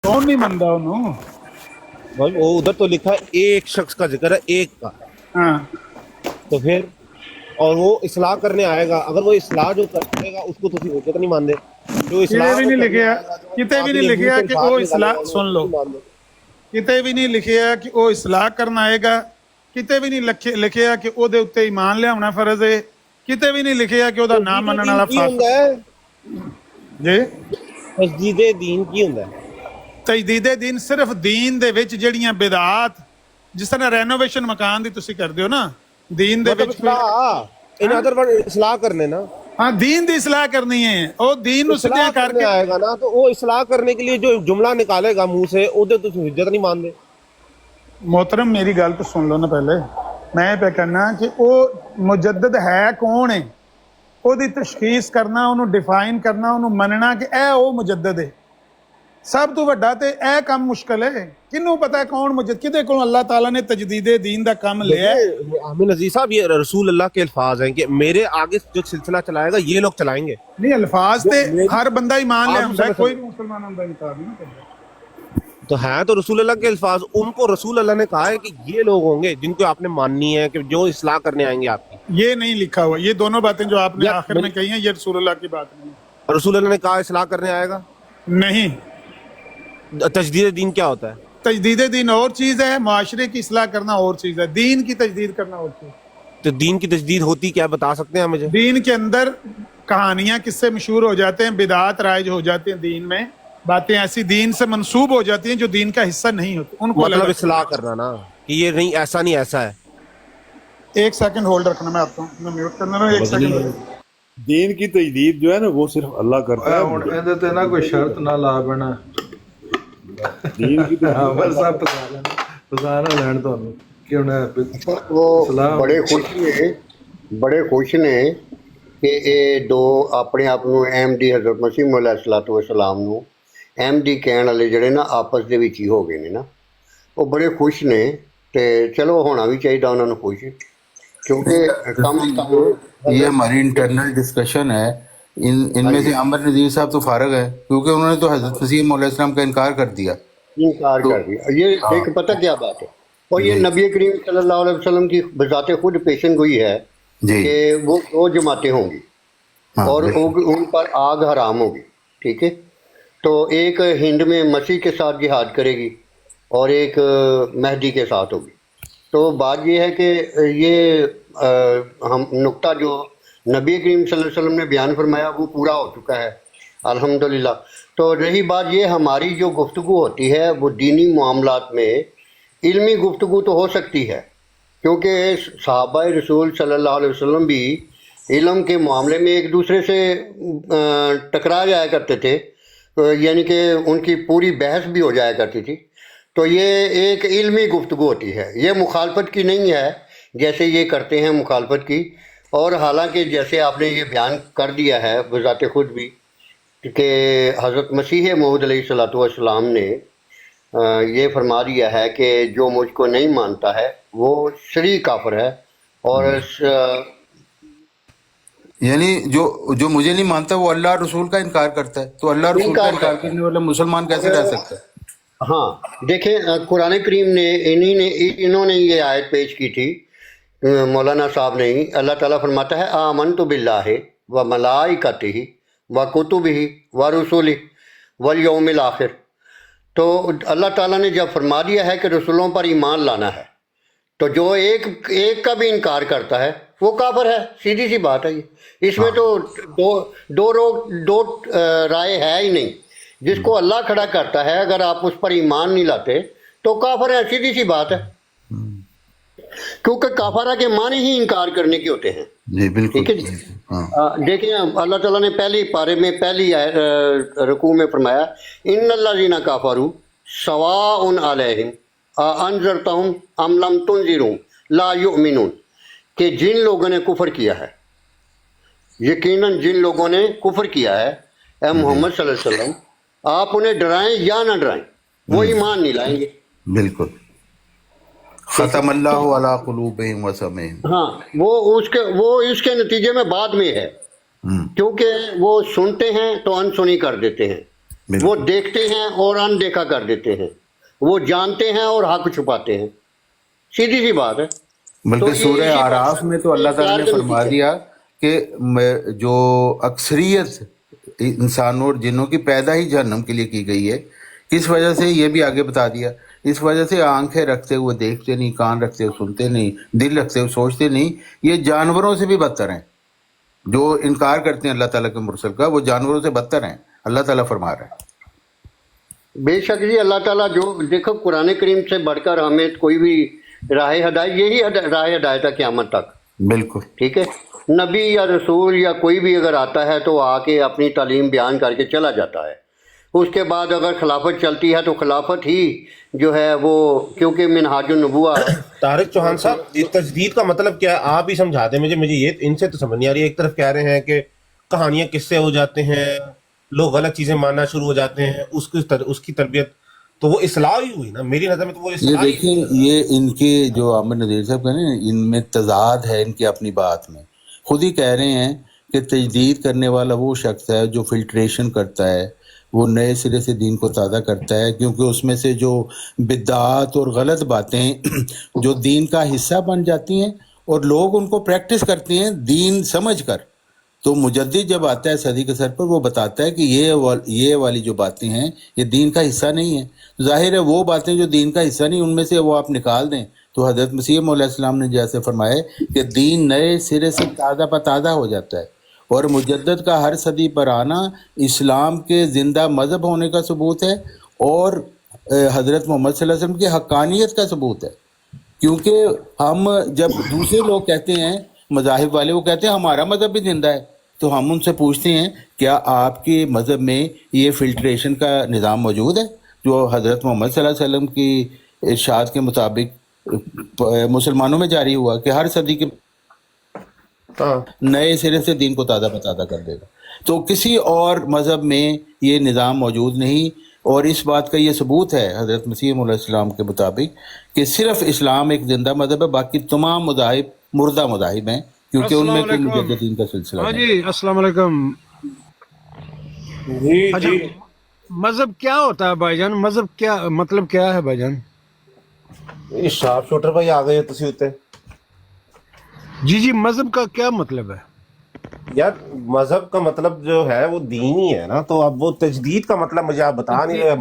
कौन नहीं मनता उन्होंने? भाई वो उधर तो लिखा है एक शख्स का जिक्र है, एक का। हाँ, तो फिर और वो इस्लाह करने आएगा, अगर वो इस्लाह जो करेगा उसको तो हुज्जत नहीं मानते। जो किते इस्लाह भी वो नहीं करने लिखे है, आएगा, जो किते भी नहीं अपने लिखे मुंह है से कि बात वो निकालेगा, इस्लाह, उन्हें सुन उसको लो, नहीं मानते। किते भी नहीं लिखे है कि वो इस्लाह करना आएगा, किते भी नहीं लिखे है कि ਉਹਦੇ ਉੱਤੇ ਈਮਾਨ ਲਿਆਉਣਾ ਫਰਜ਼ ਹੈ, ਕਿਤੇ ਵੀ ਨਹੀਂ ਲਿਖਿਆ ਕਿ ਉਹਦਾ ਨਾਮ तस्दीद ਮੰਨਣ दीन ਵਾਲਾ की ਫਰਜ਼। हुंदा है, ਜੀ तस्दीद दीन की हुंदा है। ਤਜਦੀਦ ਦੀਨ ਸਿਰਫ ਦੀਨ ਦੇ ਵਿੱਚ ਜਿਹੜੀਆਂ ਬਿਦਾਤ, ਜਿਸ ਤਰ੍ਹਾਂ ਰੈਨੋਵੇਸ਼ਨ ਮਕਾਨ ਦੀ ਤੁਸੀਂ ਕਰਦੇ ਹੋ ਨਾ, ਦੀਨ ਦੇ मतलब ਵਿੱਚ ਕੋਈ इस्लाह इन अदर वर्ड इस्लाह करने ना, ਹਾਂ ਦੀਨ ਦੀ ਇਸਲਾਹ ਕਰਨੀ ਹੈ, ਉਹ ਦੀਨ ਨੂੰ ਸਿੱਧਿਆ इस्लाह करने ਕਰਕੇ। आएगा ना, तो वो इस्लाह करने के लिए जो जुमला निकालेगा मुंह से, उधर तो हुज्जत नहीं मानते। मोहतरम मेरी गल तो सुन लो ना पहले। मैं पे कहना कि वो मुजद्दद है कौन है, ਉਹਦੀ ਤਸ਼ਖੀਸ ਕਰਨਾ, ਉਹਨੂੰ ਡਿਫਾਈਨ ਕਰਨਾ, ਉਹਨੂੰ ਮੰਨਣਾ ਕਿ ਇਹ ਉਹ ਮੁਜੱਦਦ ਹੈ। ਸਭ ਤੋਂ ਵੱਡਾ ਤੇ ਇਹ ਕੰਮ ਮੁਸ਼ਕਲ ਹੈ। ਕਿਹਨੂੰ ਪਤਾ ਹੈ ਕੌਣ ਮੁਜੱਦਦ, ਕਿਹਦੇ ਕੋਲ ਅੱਲਾਹ ਤਾਲਾ ਨੇ ਤਜਦੀਦ ਦੀਨ ਦਾ ਕੰਮ ਲਿਆ ਹੈ। देखिए आमिर अजीज साहब, ये रसूल अल्लाह के अल्फाज हैं कि मेरे आगे जो सिलसिला चलाएगा ये लोग चलाएंगे। ਨਹੀਂ ਅਲਫਾਜ਼ ਤੇ ਹਰ ਬੰਦਾ ਈਮਾਨ आप ਲਿਆਉਂਦਾ, समझ ਕੋਈ ਵੀ ਮੁਸਲਮਾਨ ਦਾ ਇਨਕਾਰ ਨਹੀਂ ਕਰਦਾ। तो है तो रसूल अल्लाह के अल्फाज, उनको रसूल अल्लाह ने कहा है कि ये लोग होंगे जिनको आपने माननी है, कि जो इस्लाह करने आएंगे आपकी। ये नहीं लिखा हुआ, ये दोनों बातें जो आपने या- आखिर में कही हैं, ये रसूलुल्लाह की बात नहीं है। रसूल अल्लाह ने कहा इस्लाह करने आएगा। नहीं, तजदीद दीन क्या होता है? तजदीद दीन और चीज़ है, मुआशरे की इस्लाह करना और चीज़ है, दीन की तजदीद करना और चीज़ है। तो दीन की तजदीद होती क्या, बता सकते हैं मुझे? दीन के अंदर कहानियां किस्से मशहूर हो जाते हैं, बिदात राइज हो जाते हैं, दीन में बातें ऐसी दीन से मंसूब हो जाती हैं जो दीन का हिस्सा नहीं होती, उनको मतलब अलग। इस्लाह करना ना, कि ये नहीं ऐसा नहीं ऐसा है। एक सेकंड होल्ड रखना, मैं आपको मैं म्यूट करना रहा हूं, एक सेकंड। دین کی تجدید جو ہے نا وہ صرف اللہ کرتا ہے. ਹੁਣ ਇਹਦੇ ਤੇ ਨਾ ਕੋਈ ਸ਼ਰਤ ਨਾ ਲਾ ਬਣਾ دین کی ਹਾਂ ਬਸ ਆਪ ਪਤਾ ਨਾ ਲੈਣ ਤੁਹਾਨੂੰ ਕਿ ਹੁਣ وہ سلام۔ بڑے خوش نے کہ یہ دو اپنے آپ ਨੂੰ احمد حضرت مسیح مولا الصلوۃ والسلام ਨੂੰ احمدی ਕਹਿਣ ਵਾਲੇ ਜਿਹੜੇ ਨਾ ਆਪਸ ਦੇ ਵਿੱਚ ਹੀ ਹੋ ਗਏ ਨੇ ਨਾ, ਉਹ ਬੜੇ ਖੁਸ਼ ਨੇ ਤੇ ਚਲੋ ਹੋਣਾ ਵੀ ਚਾਹੀਦਾ ਉਹਨਾਂ ਨੂੰ ਖੁਸ਼, ਕਿਉਂਕਿ ਕਮ یہ ہماری انٹرنل ڈسکشن ہے. ان میں سے عامر نذیر صاحب تو فارغ ہے کیونکہ انہوں نے تو حضرت مسیح موعود علیہ السلام کا انکار کر دیا. انکار کر دیا. یہ ایک پتہ کیا بات ہے، اور یہ نبی کریم صلی اللہ علیہ وسلم کی بذات خود پیشن گوئی ہے جی کہ وہ دو جماعتیں ہوں گی اور ان پر آگ حرام ہوگی. ٹھیک ہے، تو ایک ہند میں مسیح کے ساتھ جہاد کرے گی اور ایک مہدی کے ساتھ ہوگی. تو بات یہ ہے کہ یہ ہم نقطہ جو نبی کریم صلی اللہ علیہ وسلم نے بیان فرمایا وہ پورا ہو چکا ہے الحمدللہ. تو رہی بات یہ ہماری جو گفتگو ہوتی ہے وہ دینی معاملات میں علمی گفتگو تو ہو سکتی ہے، کیونکہ صحابہ رسول صلی اللہ علیہ وسلم بھی علم کے معاملے میں ایک دوسرے سے ٹکرا جایا کرتے تھے، یعنی کہ ان کی پوری بحث بھی ہو جایا کرتی تھی. تو یہ ایک علمی گفتگو ہوتی ہے، یہ مخالفت کی نہیں ہے جیسے یہ کرتے ہیں مخالفت کی. اور حالانکہ جیسے آپ نے یہ بیان کر دیا ہے بذات خود بھی کہ حضرت مسیح موعود علیہ الصلوۃ والسلام نے یہ فرما دیا ہے کہ جو مجھ کو نہیں مانتا ہے وہ شرعی کافر ہے. اور یعنی جو مجھے نہیں مانتا وہ اللہ رسول کا انکار کرتا ہے، تو اللہ رسول کا انکار کرنے والا مسلمان کیسے رہ سکتا ہے؟ ہاں دیکھیں قرآن کریم نے انہوں نے یہ آیت پیش کی تھی، مولانا صاحب نے ہی. اللہ تعالیٰ فرماتا ہے آمنت باللہ و ملائکتہ و کتبہ و رسلہ والیوم الآخر. تو اللہ تعالیٰ نے جب فرما دیا ہے کہ رسولوں پر ایمان لانا ہے، تو جو ایک کا بھی انکار کرتا ہے وہ کافر ہے. سیدھی سی بات ہے یہ، اس میں تو دو رائے ہے ہی نہیں. جس کو اللہ کھڑا کرتا ہے اگر آپ اس پر ایمان نہیں لاتے تو کافر ہے، سیدھی سی بات ہے. کیونکہ کافرہ کے معنی ہی انکار کرنے کے ہوتے ہیں. جی بالکل. ٹھیک ہے جی. دیکھیں اللہ تعالیٰ نے پہلی پارے میں پہلی رکوع میں فرمایا ان الذین کفروا سواء علیہم انذرتہم ام لم تنذرہم لا یؤمنون، کہ جن لوگوں نے کفر کیا ہے، یقیناً جن لوگوں نے کفر کیا ہے اے محمد صلی اللہ علیہ وسلم، آپ انہیں ڈرائیں یا نہ ڈرائیں وہ ایمان نہیں لائیں گے. بالکل. ختم اللہ علی قلوبہم وسمعہم. ہاں وہ اس کے نتیجے میں بعد میں ہے، کیونکہ وہ سنتے ہیں تو انسنی کر دیتے ہیں، बिल्कुल। वो देखते हैं और अनदेखा कर देते हैं, वो जानते हैं और हक छुपाते हैं, सीधी सी बात है। बल्कि तो ये सूरह इसी आराफ बात में तो अल्लाह ताला ने इख्तियार का फरमा नतीजा है। दिया कि जो अक्सरियत इंसानों और जिन्नों की पैदा ही जहन्नम के लिए की गई है, किस वजह से ये भी आगे बता दिया, इस वजह से आंखें रखते हुए देखते नहीं, कान रखते हुए सुनते नहीं, दिल रखते हुए सोचते नहीं, ये जानवरों से भी बदतर हैं। जो इनकार करते हैं अल्लाह ताला के मुरसल का, वो जानवरों से बदतर हैं, अल्लाह ताला फरमा रहा है। बेशक जी, अल्लाह ताला जो देखो कुरान करीम से बढ़कर हमें कोई भी राह हदायत, यही राह हदायत है क़यामत तक। बिल्कुल। ठीक है, नबी या रसूल या कोई भी अगर आता है तो आके अपनी तालीम बयान करके चला जाता है। उसके बाद अगर खिलाफत चलती है तो खिलाफत ही जो है वो, क्योंकि मिनहाजुन नबुवा। तारिक चौहान साहब, ये तजदीद का मतलब क्या है? आप ही समझा दें मुझे ये इनसे तो समझ नहीं आ रही है। एक तरफ कह रहे हैं कि कहानियां किस्से हो जाते हैं, लोग गलत चीजें मानना शुरू हो जाते हैं, उसकी तरबियत तो वो इस्लाह ही हुई ना, मेरी नज़र में तो वो ये इस्लाह ही हुई। देखिए, ये इनके जो आमिर नज़ीर साहब कह रहे हैं, इनमें तजाद है इनकी अपनी बात में। खुद ही कह रहे हैं कि तजदीद करने वाला वो शख्स है जो फिल्ट्रेशन करता है, वो नए सिरे से दीन को ताज़ा करता है, क्योंकि उसमें से जो बिदअत और गलत बातें जो दीन का हिस्सा बन जाती हैं और लोग उनको प्रैक्टिस करते हैं दीन समझ कर, तो मुजद्दिद जब आता है सदी के सर पर, वो बताता है कि ये वाली जो बातें हैं ये दीन का हिस्सा नहीं है। जाहिर है वो बातें जो दीन का हिस्सा नहीं, उनमें से वो आप निकाल दें तो हज़रत मसीह मौला इस्लाम ने जैसे फरमाया कि दीन नए सिरे से ताज़ा पताज़ा हो जाता है। और मुजद्दिद का हर सदी पर आना इस्लाम के ज़िंदा मज़हब होने का सबूत है और हज़रत मोहम्मद सल्लल्लाहु अलैहि वसल्लम की हक़ानियत का सबूत है। क्योंकि हम जब दूसरे लोग कहते हैं, मज़ाहिब वाले, वो कहते हैं हमारा मज़हब भी ज़िंदा है, तो हम उनसे पूछते हैं क्या आपके मज़हब में ये फ़िल्ट्रेशन का निज़ाम मौजूद है जो हज़रत मोहम्मद सल्लल्लाहु अलैहि वसल्लम की इरशाद के मुताबिक मुसलमानों में जारी हुआ कि हर सदी के नए सिरे से दीन को ताज़ा बताज़ा कर देगा। तो किसी और मज़हब में ये निज़ाम मौजूद नहीं, और इस बात का ये सबूत है हज़रत मसीह मौला इस्लाम के मुताबिक कि सिर्फ इस्लाम एक जिंदा मज़हब है, बाकी तमाम मज़ाहिब मुर्दा मज़ाहिब हैं, क्योंकि उनमें कोई मुजद्दिदीन का सिलसिला हाँ नहीं। जी, अस्सलाम वालेकुम। जी अच्छा, जी। मजहब क्या होता है भाईजान? मजहब क्या मतलब क्या है भाईजान? ये शार्प शूटर भाई आ गए तुसी उत्ते। जी जी, मजहब का क्या मतलब है? यार मजहब का मतलब जो है वो दीन ही है ना, तो अब वो तजदीद का मतलब मुझे आप बता नहीं रहे।